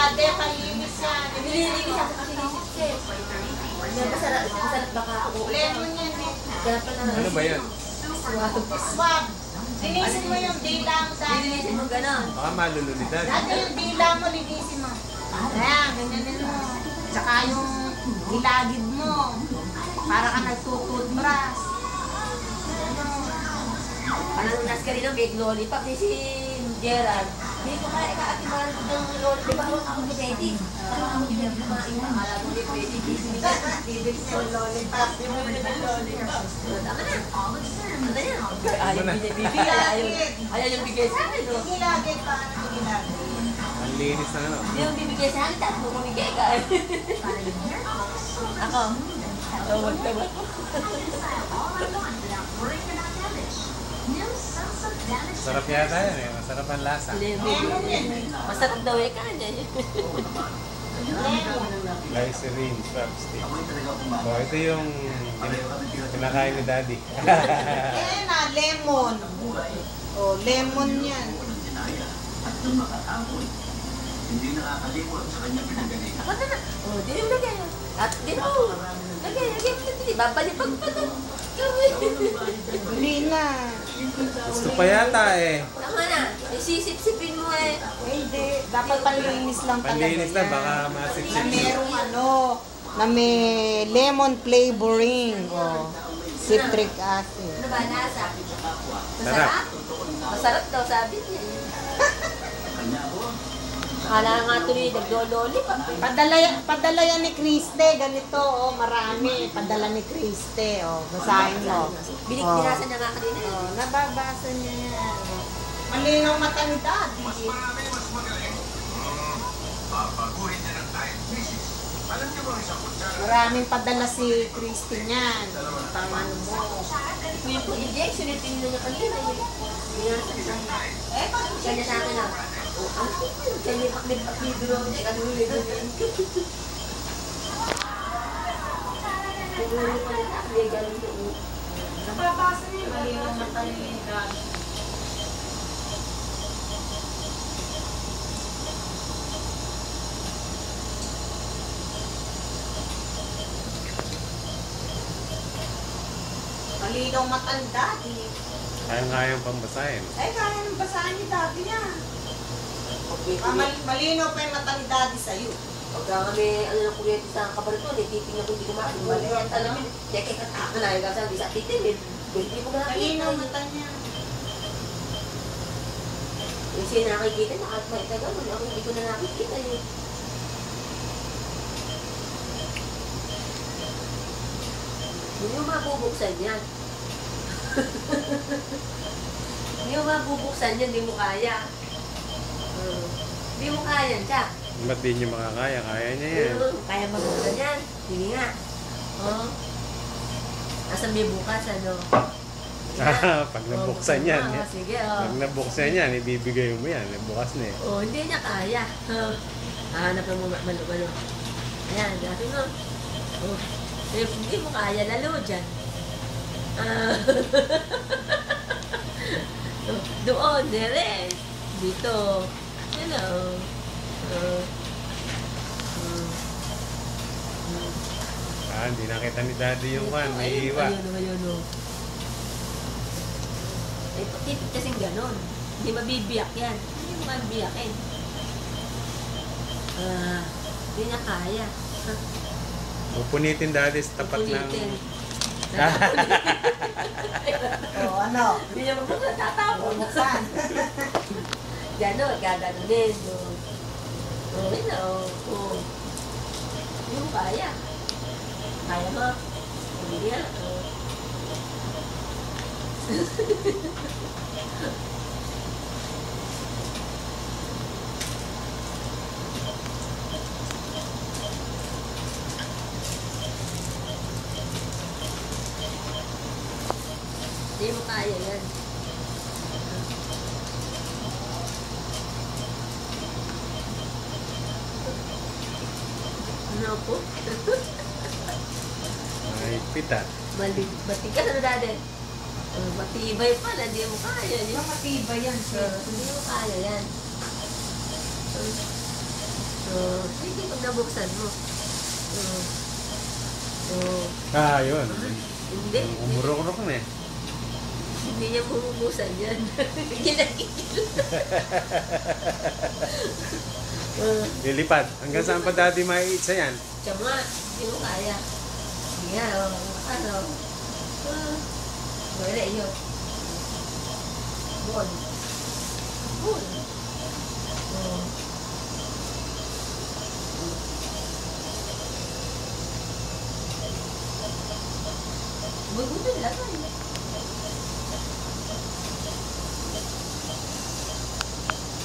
Dati, palinis yan. Nililinis ako kasi nisip. Masarap baka ako. Lemon yan eh. Ano ba yan? Swab. Linisin mo yung dila mo dati. Nililisin mo gano'n. Baka malulunidad. Dati yung dila mo, linisin mo. Ayan, ganyan mo. Tsaka yung ilagid mo. Para ka nagtututbrush. Parang naska rin ang big lollipop ni si Gerald. Hindi ko kaya kaatimahan ko ng lollipop. Diba ako ako ni Betty? Parang ako ni Betty kumain na. Akala ko ni Betty. Bibig mo lollipop. Bibig mo lollipop. Tama na. Ano yan? Ayaw bibigay. Ayaw yung bigay sa akin. Ilagid pa. Ano ilagid? Ang linis na ano. Hindi yung bibigay sa akin. Tapos mo bumigay ka. Ako. Tawag-tawag. Sarap yata yan eh. Masarap ang lasa. Masarap daw eh kanya. Glycerin swab stick. So, ito yung kinakain ni Daddy. Ayan na, lemon. Oh, lemon yan. Hindi nakakalimot sa kanyang pinagaling. Ako na. Oh, di rin lagay. At di mo. Lagay. Babalipag pa to. Huli na. Gusto pa yata eh. Tama na. Isisip-sipin mo eh. Hindi. Dapat panlinis lang talaga Panlinis na, yan. baka Na masipsip. merong na may lemon flavoring. Oh, citric acid. Ano ba nasa? Sarap. Masarap daw sabi niya. Akala nga tuloy nagdololi pa. Padala yan ni Kriste. Ganito, oh, marami. Padala ni Kriste. Oh, basahin mo. Binasa niya nga kanina. Oh, nababasa niya yan. Malinaw mata ni Daddy. Mas magaling. Papaguhin niya ng diet thesis. Alam niyo ba isang kutsara? Maraming padala si Kriste niyan. Taman mo. Yung injection, yung tinino niya kanina. Binasa niya. Siya niya sa akin na. Ang siya niya paklipak-libro niya. Kanuli doon yun. Kanuli pa rin ako. May galing doon. Nababasa niya. Malinaw mata ni Daddy. Malinaw mata ni Daddy. Kayang-kayang pambasahin. Ay, kaya nang basahin ni Daddy yan. Malinaw pa yung mata ni Daddy sa'yo. Pagka kami, ano na kuryente sa kabarito, titingnan ko hindi kumain. Mali yan, alam mo, check it at ako na, yung kasi sa titin, hindi ko nakikita. Malinaw mata niya. Yung siya nakikita, nakakita gano'n, ako hindi ko na nakikita yun. Hindi mo mabubuksan yan. Hindi mo mabubuksan yan, hindi mo kaya. Hindi mo kaya yan, siya. Ba't di nyo makakaya? Kaya niya yan. Kaya mabuksan yan. Hindi nga. Oh. Asan may bukas, ano? Pag nabuksan yan. Sige, Pag nabuksan yan, ibibigay mo yan. Bukas na eh. Oh, hindi niya kaya. Hanap na mo malo-malo. Ayan, dati mo. Oh. Hindi mo kaya, lalo dyan. Doon, dire. Dito. Hello. Hindi nakita ni Daddy yung kan. May iwa. Ayun. Eh, tipid kasing ganon. Hindi mabibiyak yan. Hindi mo mabibiyakin. Hindi niya kaya. Pupunitin Daddy sa tapat ng... Punitin. O, ano? Hindi niya mabuksan, tatapon. Buksan. Gano'n, gaganunin. Okay na, oh. Hindi mo kaya. Kaya mo. Hindi niya. Hindi mo kaya yan. Ano po? Ay, pita. Matigas na dati. Matibay pala, hindi mo kaya. Matibay yan, sir. Hindi mo kaya yan. Hindi pag nabuksan mo. Yun. Hindi. Umurok-urok na eh. Hindi niya bumubusan yan. Ginagigil. Lilipad. Hanggang saan pa dati maiitsa yan? Tsama, hindi mo kaya. Hindi nga, ano. Wala yun. Bon. Bon. Magutin lang.